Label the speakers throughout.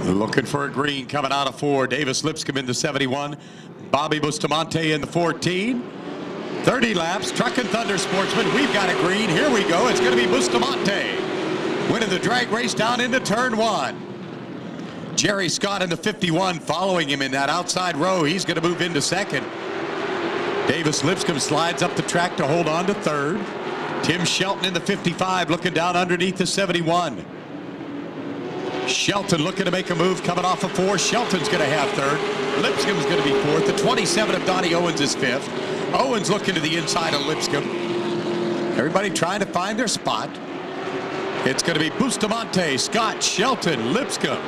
Speaker 1: Looking for a green coming out of 4. Davis Lipscomb in the 71. Bobby Bustamante in the 14. 30 laps. Truckin Thunder Sportsman. We've got a green. Here we go. It's going to be Bustamante winning the drag race down into turn 1. Jerry Scott in the 51 following him in that outside row. He's going to move into second. Davis Lipscomb slides up the track to hold on to third. Tim Shelton in the 55 looking down underneath the 71. Shelton looking to make a move coming off of 4. Shelton's going to have third. Lipscomb's going to be fourth. The 27 of Donnie Owens is fifth. Owens looking to the inside of Lipscomb. Everybody trying to find their spot. It's going to be Bustamante, Scott, Shelton, Lipscomb,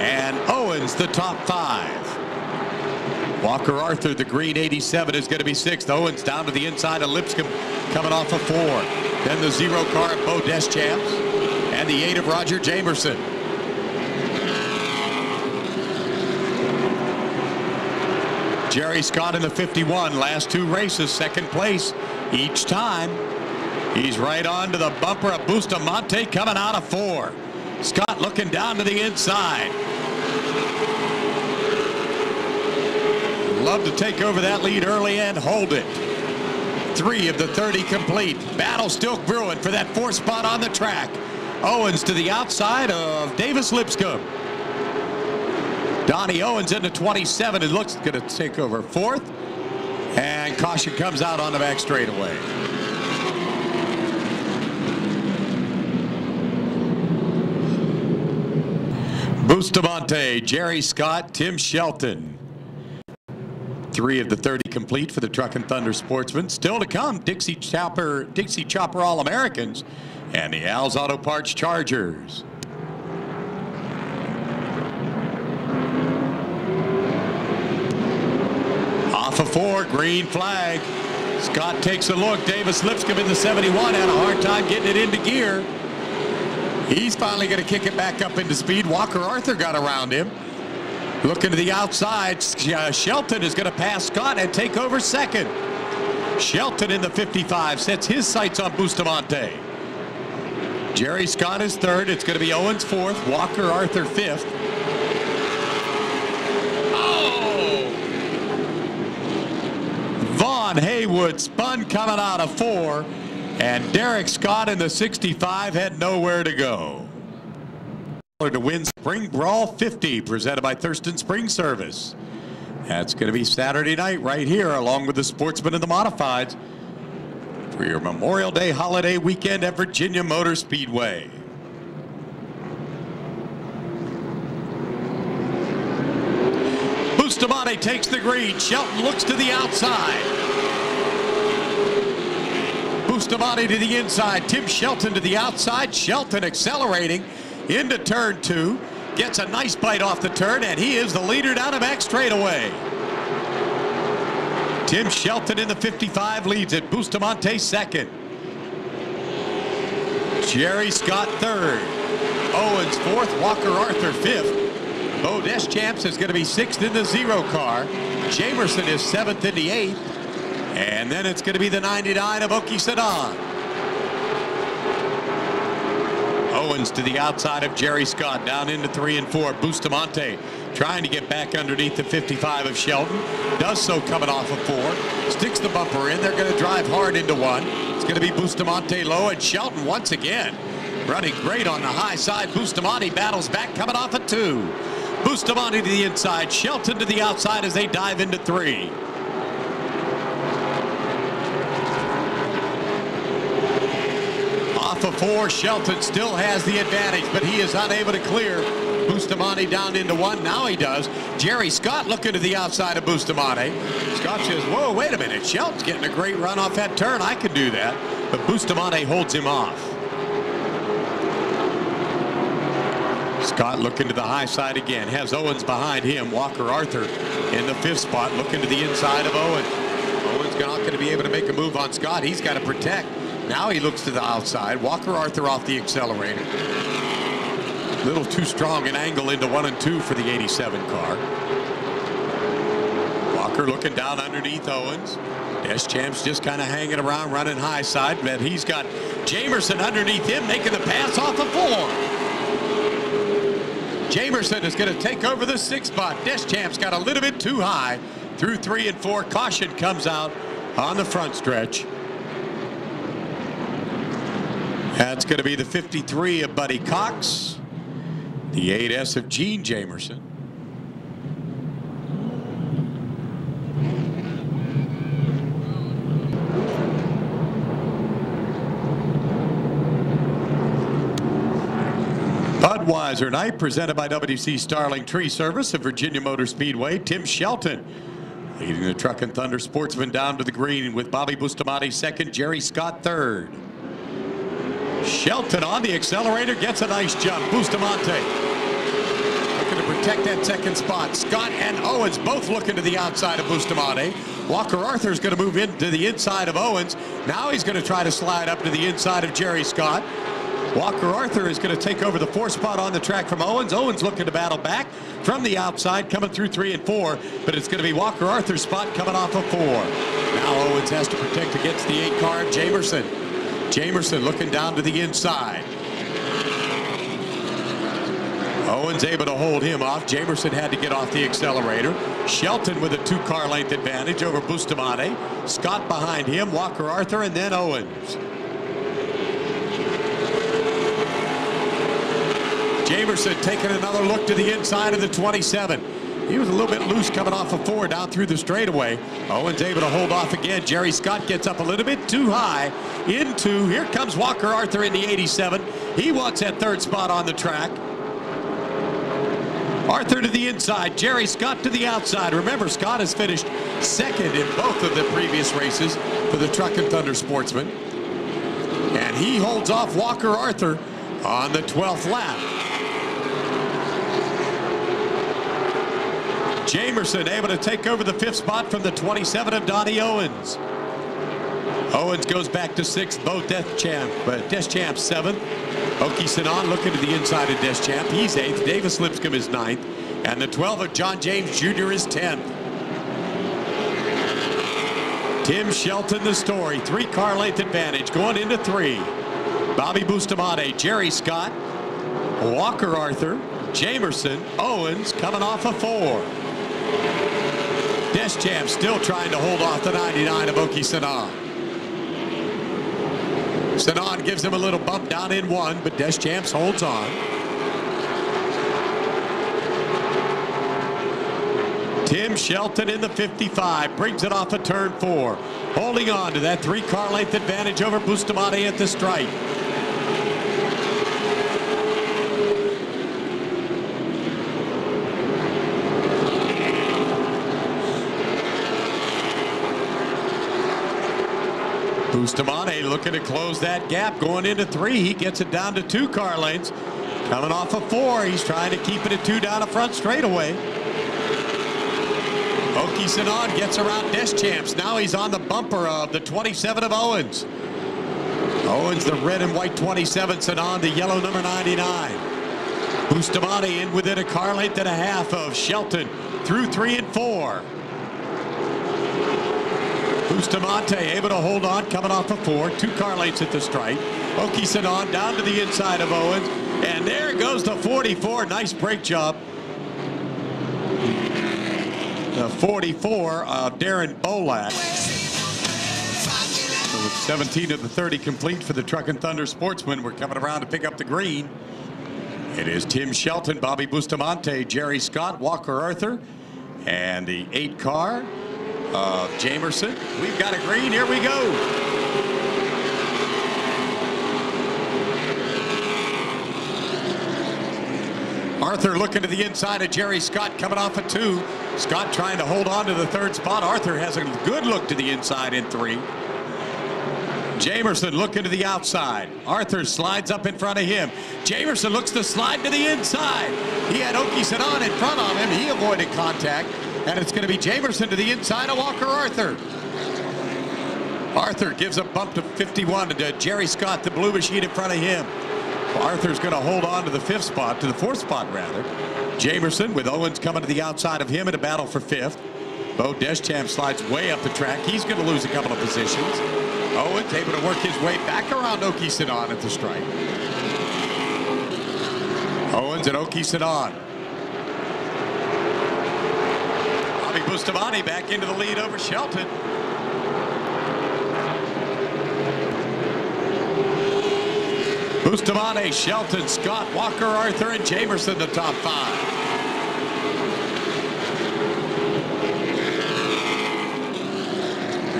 Speaker 1: and Owens the top 5. Walker Arthur, the green 87, is going to be 6th. Owens down to the inside of Lipscomb coming off of 4. Then the 0 car of Bo Deschamps and the 8 of Roger Jamerson. Jerry Scott in the 51, last 2 races, second place each time. He's right on to the bumper of Bustamante coming out of 4. Scott looking down to the inside. Love to take over that lead early and hold it. 3 of the 30 complete. Battle still brewing for that 4th spot on the track. Owens to the outside of Davis Lipscomb. Donnie Owens into 27. It looks going to take over 4th. And caution comes out on the back straightaway. Bustamante, Jerry Scott, Tim Shelton. 3 of the 30 complete for the Truckin Thunder Sportsman. Still to come, Dixie Chopper All-Americans and the Al's Auto Parts Chargers. Off of 4, green flag. Scott takes a look. Davis Lipscomb in the 71 had a hard time getting it into gear. He's finally going to kick it back up into speed. Walker Arthur got around him. Looking to the outside, Shelton is going to pass Scott and take over second. Shelton in the 55 sets his sights on Bustamante. Jerry Scott is third. It's going to be Owens 4th. Walker Arthur 5th. Oh! Vaughn Haywood spun coming out of 4. And Derek Scott in the 65 had nowhere to go. To win Spring Brawl 50, presented by Thurston Spring Service. That's going to be Saturday night right here, along with the Sportsman and the Modifieds, for your Memorial Day holiday weekend at Virginia Motor Speedway. Bustamante takes the green. Shelton looks to the outside. Bustamante to the inside. Tim Shelton to the outside. Shelton accelerating into turn 2. Gets a nice bite off the turn, and he is the leader down the back straightaway. Tim Shelton in the 55 leads it. Bustamante second. Jerry Scott third. Owens 4th. Walker Arthur 5th. Bo Deschamps is going to be 6th in the 0 car. Jamerson is 7th in the 8th. And then it's going to be the 99 of Oki Sedan. Owens to the outside of Jerry Scott, down into 3 and 4. Bustamante trying to get back underneath the 55 of Shelton. Does so coming off of 4. Sticks the bumper in. They're going to drive hard into 1. It's going to be Bustamante low, and Shelton once again running great on the high side. Bustamante battles back coming off of 2. Bustamante to the inside. Shelton to the outside as they dive into 3. Off of 4, Shelton still has the advantage, but he is unable to clear Bustamante down into 1. Now he does. Jerry Scott looking to the outside of Bustamante. Scott says, whoa, wait a minute. Shelton's getting a great run off that turn. I could do that. But Bustamante holds him off. Scott looking to the high side again. Has Owens behind him. Walker Arthur in the 5th spot looking to the inside of Owens. Owens not going to be able to make a move on Scott. He's got to protect. Now he looks to the outside. Walker Arthur off the accelerator. A little too strong an angle into 1 and 2 for the 87 car. Walker looking down underneath Owens. Deschamps just kind of hanging around, running high side, but he's got Jamerson underneath him making the pass off the 4. Jamerson is going to take over the 6th spot. Deschamps's got a little bit too high through 3 and 4. Caution comes out on the front stretch. That's going to be the 53 of Buddy Cox, the 8S of Gene Jamerson. Budweiser night presented by WC Starling Tree Service of Virginia Motor Speedway. Tim Shelton leading the Truckin Thunder Sportsman down to the green with Bobby Bustamante second, Jerry Scott third. Shelton on the accelerator, gets a nice jump. Bustamante looking to protect that 2nd spot. Scott and Owens both looking to the outside of Bustamante. Walker Arthur's going to move into the inside of Owens. Now he's going to try to slide up to the inside of Jerry Scott. Walker Arthur is going to take over the 4th spot on the track from Owens. Owens looking to battle back from the outside, coming through 3 and 4, but it's going to be Walker Arthur's spot coming off of 4. Now Owens has to protect against the 8 car of Jamerson. Jamerson looking down to the inside. Owens able to hold him off. Jamerson had to get off the accelerator. Shelton with a 2-car length advantage over Bustamante. Scott behind him, Walker Arthur, and then Owens. Jamerson taking another look to the inside of the 27. He was a little bit loose coming off of 4 down through the straightaway. Owens able to hold off again. Jerry Scott gets up a little bit too high into. Here comes Walker Arthur in the 87. He wants that 3rd spot on the track. Arthur to the inside. Jerry Scott to the outside. Remember, Scott has finished 2nd in both of the previous races for the Truckin Thunder Sportsman. And he holds off Walker Arthur on the 12th lap. Jamerson able to take over the 5th spot from the 27 of Donnie Owens. Owens goes back to 6th, Bo Deschamps 7th. Oki Sinon looking to the inside of Deschamps. He's 8th. Davis Lipscomb is 9th. And the 12 of John James Jr. is 10th. Tim Shelton the story. 3-car length advantage going into 3. Bobby Bustamante, Jerry Scott, Walker Arthur, Jamerson, Owens coming off of 4. Deschamps still trying to hold off the 99 of Oki Sinon. Sinon gives him a little bump down in 1, but Deschamps holds on. Tim Shelton in the 55 brings it off of turn 4, holding on to that 3-car length advantage over Bustamante at the stripe. Bustamante looking to close that gap going into 3. He gets it down to 2-car lengths. Coming off of 4, he's trying to keep it at 2 down the front straightaway. Oki Sinon gets around Deschamps. Now he's on the bumper of the 27 of Owens. Owens the red and white 27, Sinon the yellow number 99. Bustamante in within a car length and a half of Shelton through 3 and 4. Bustamante able to hold on, coming off of 4, 2-car lengths at the stripe. Oki Sinon down to the inside of Owens, and there goes the 44. Nice brake job. The 44 of Darren Bolak. So with 17 of the 30 complete for the Truckin Thunder Sportsman, we're coming around to pick up the green. It is Tim Shelton, Bobby Bustamante, Jerry Scott, Walker Arthur, and the 8-car of Jamerson. We've got a green. Here we go. Arthur looking to the inside of Jerry Scott coming off of 2. Scott trying to hold on to the 3rd spot. Arthur has a good look to the inside in 3. Jamerson looking to the outside. Arthur slides up in front of him. Jamerson looks to slide to the inside. He had Oki Sinon in front of him. He avoided contact. And it's going to be Jamerson to the inside of Walker Arthur. Arthur gives a bump to 51 to Jerry Scott, the blue machine in front of him. Arthur's going to hold on to the 5th spot, to the 4th spot rather. Jamerson with Owens coming to the outside of him in a battle for 5th. Bo Deschamps slides way up the track. He's going to lose a couple of positions. Owens able to work his way back around Oki Sinon at the stripe. Owens and Oki Sedan. Bobby Bustamante back into the lead over Shelton. Bustamante, Shelton, Scott, Walker, Arthur, and Jamerson the top 5.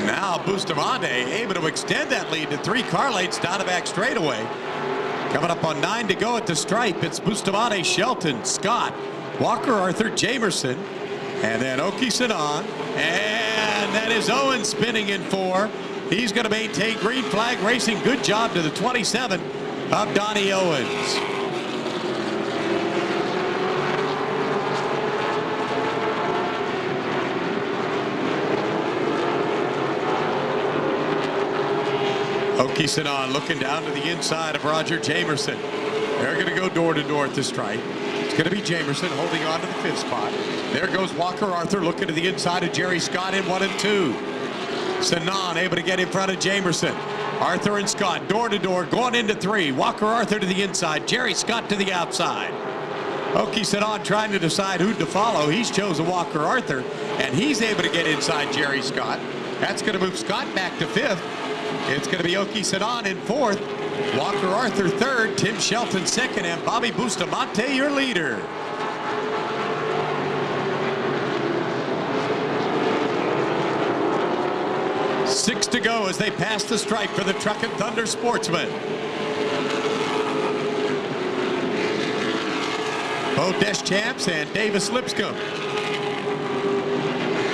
Speaker 1: Now Bustamante able to extend that lead to 3 car lengths down the back straightaway. Coming up on 9 to go at the stripe. It's Bustamante, Shelton, Scott, Walker, Arthur, Jamerson, and then Oki Sedan. And that is Owens spinning in 4. He's going to maintain green flag racing. Good job to the 27 of Donnie Owens. Oki Sedan looking down to the inside of Roger Jamerson. They're going to go door to door at the stripe. It's going to be Jamerson holding on to the 5th spot. There goes Walker Arthur looking to the inside of Jerry Scott in 1 and 2. Sedan able to get in front of Jamerson. Arthur and Scott door to door going into 3. Walker Arthur to the inside. Jerry Scott to the outside. Oki Sedan trying to decide who to follow. He's chosen Walker Arthur, and he's able to get inside Jerry Scott. That's going to move Scott back to 5th. It's going to be Oki Sedan in 4th. Walker Arthur 3rd. Tim Shelton 2nd. And Bobby Bustamante your leader. Six to go as they pass the stripe for the Truckin Thunder Sportsman. Bo Deschamps and Davis Lipscomb.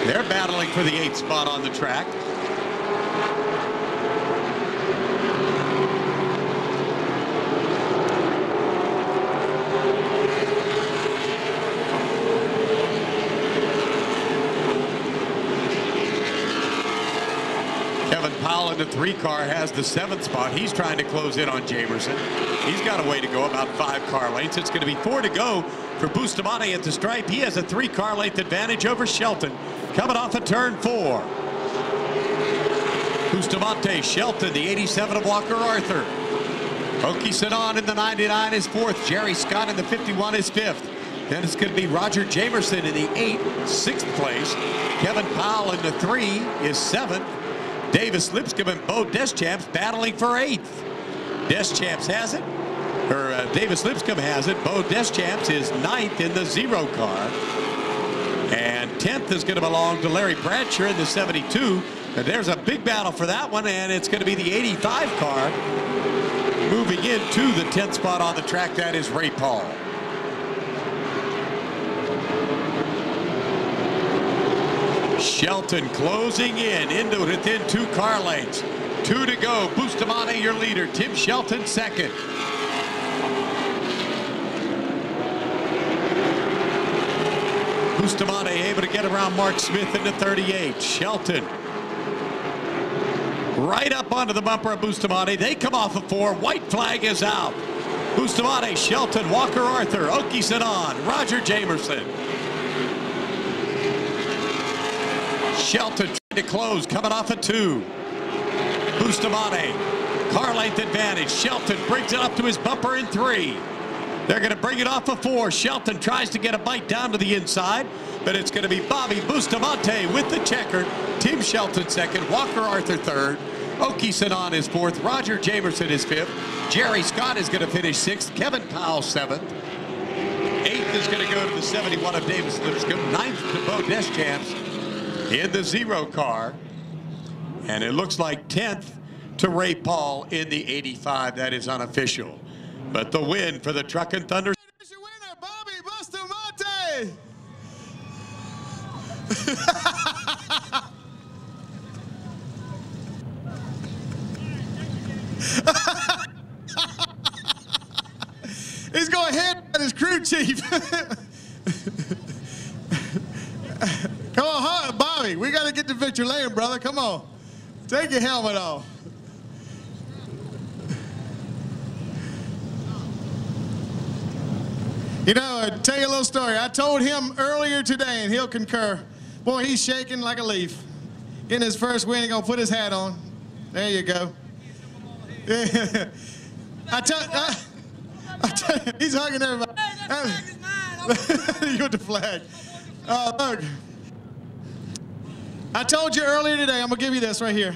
Speaker 1: They're battling for the 8th spot on the track. Powell in the 3 car has the 7th spot. He's trying to close in on Jamerson. He's got a way to go, about 5 car lengths. It's going to be 4 to go for Bustamante at the stripe. He has a 3 car length advantage over Shelton coming off of turn 4. Bustamante, Shelton, the 87 of Walker Arthur. Oki Sedan in the 99 is 4th. Jerry Scott in the 51 is 5th. Then it's going to be Roger Jamerson in the 6th place. Kevin Powell in the 3 is 7th. Davis Lipscomb and Bo Deschamps battling for 8th. Deschamps has it, or Davis Lipscomb has it. Bo Deschamps is 9th in the 0 car. And 10th is going to belong to Larry Bradshaw in the 72. And there's a big battle for that one, and it's going to be the 85 car moving into the 10th spot on the track. That is Ray Paul. Shelton closing in into within 2 car lengths. 2 to go. Bustamante your leader. Tim Shelton 2nd. Bustamante able to get around Mark Smith into 38. Shelton right up onto the bumper of Bustamante. They come off of 4. White flag is out. Bustamante, Shelton, Walker Arthur, Oki Sedan, Roger Jamerson. Shelton trying to close, coming off of 2. Bustamante, car length advantage. Shelton brings it up to his bumper in 3. They're going to bring it off of 4. Shelton tries to get a bite down to the inside, but it's going to be Bobby Bustamante with the checker. Tim Shelton 2nd, Walker Arthur 3rd, Oki Sedan is 4th, Roger Jamerson is 5th, Jerry Scott is going to finish 6th, Kevin Powell 7th, 8th is going to go to the 71 of Davis Lipscomb, 9th to Bo Deschamps in the 0 car, and it looks like 10th to Ray Paul in the 85. That is unofficial, but the win for the Truckin Thunder.
Speaker 2: Here's your winner, Bobby Bustamante. He's going ahead at his crew chief. Come on, Bobby. We got to get to victory lane, brother. Come on. Take your helmet off. You know, I'll tell you a little story. I told him earlier today, and he'll concur. Boy, he's shaking like a leaf. Getting his first win, he's going to put his hat on. There you go. Yeah. He's hugging everybody.
Speaker 3: Hey, that flag is mine.
Speaker 2: You got the flag. Look. I told you earlier today, I'm going to give you this right here.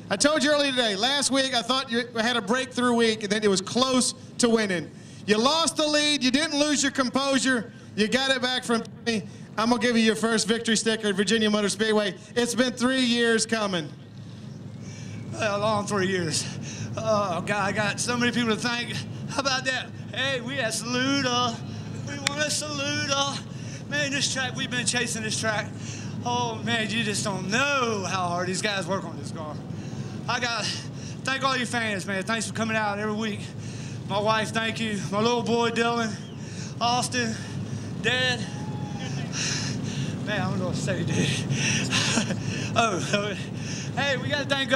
Speaker 2: I told you earlier today, last week I thought you had a breakthrough week, and then it was close to winning. You lost the lead. You didn't lose your composure. You got it back from me. I'm going to give you your first victory sticker at Virginia Motor Speedway. It's been 3 years coming.
Speaker 3: A long 3 years. Oh, God, I got so many people to thank. How about that? Hey, we had Saluda. We want to Saluda. Man, this track, we've been chasing this track. Oh, man, you just don't know how hard these guys work on this car. I got to thank all you fans, man. Thanks for coming out every week. My wife, thank you. My little boy, Dylan. Austin. Dad. Man, I don't know what to say, dude. Hey, we got to thank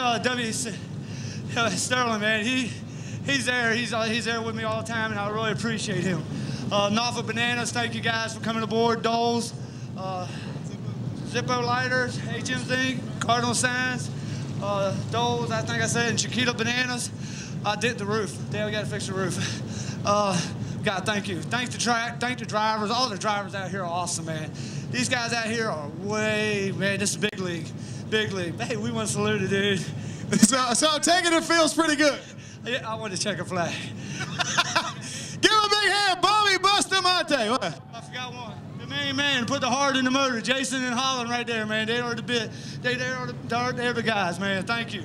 Speaker 3: Sterling, man. He's there. He's there with me all the time, and I really appreciate him. Norfolk Bananas, thank you guys for coming aboard. Doles, Zippo Lighters, HMZ, Cardinal Signs, Doles, I think I said, and Chiquita Bananas. I did the roof. Damn, we got to fix the roof. God, thank you. Thanks the track. Thank the drivers. All the drivers out here are awesome, man. These guys out here are man, this is big league. Big league. Hey, we want to salute it, dude.
Speaker 2: So I'm taking it feels pretty good.
Speaker 3: Yeah, I want to check a flag.
Speaker 2: Give him a big hand, Bobby Bustamante. What?
Speaker 3: I forgot one. The main man put the heart in the motor. Jason and Holland right there, man. They are the guys, man. Thank you.